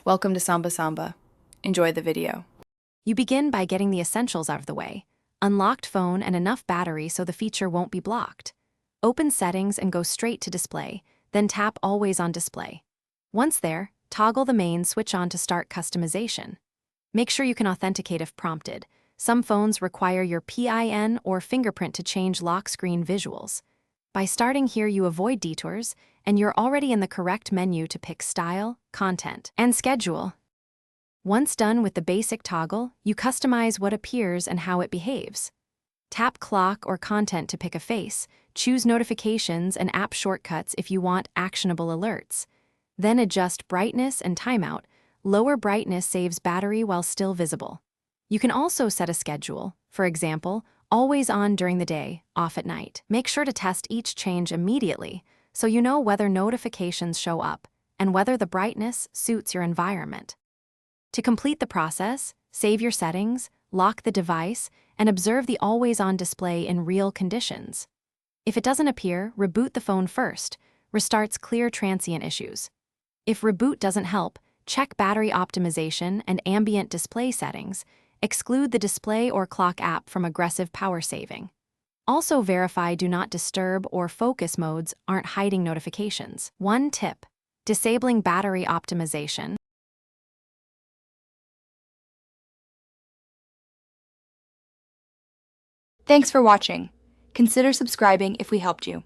Welcome to Samba Samba. Enjoy the video. You begin by getting the essentials out of the way. Unlocked phone and enough battery so the feature won't be blocked. Open settings and go straight to display, then tap Always on Display. Once there, toggle the main switch on to start customization. Make sure you can authenticate if prompted. Some phones require your PIN or fingerprint to change lock screen visuals. By starting here, you avoid detours, and you're already in the correct menu to pick style, content, and schedule. Once done with the basic toggle, you customize what appears and how it behaves. Tap clock or content to pick a face, choose notifications and app shortcuts if you want actionable alerts. Then adjust brightness and timeout. Lower brightness saves battery while still visible. You can also set a schedule, for example, always on during the day, off at night. Make sure to test each change immediately so you know whether notifications show up and whether the brightness suits your environment. To complete the process, save your settings, lock the device, and observe the always-on display in real conditions. If it doesn't appear, reboot the phone first. Restarts clear transient issues. If reboot doesn't help, check battery optimization and ambient display settings. Exclude the display or clock app from aggressive power saving. Also verify Do Not Disturb or focus modes aren't hiding notifications. One tip: disabling battery optimization. Thanks for watching. Consider subscribing if we helped you.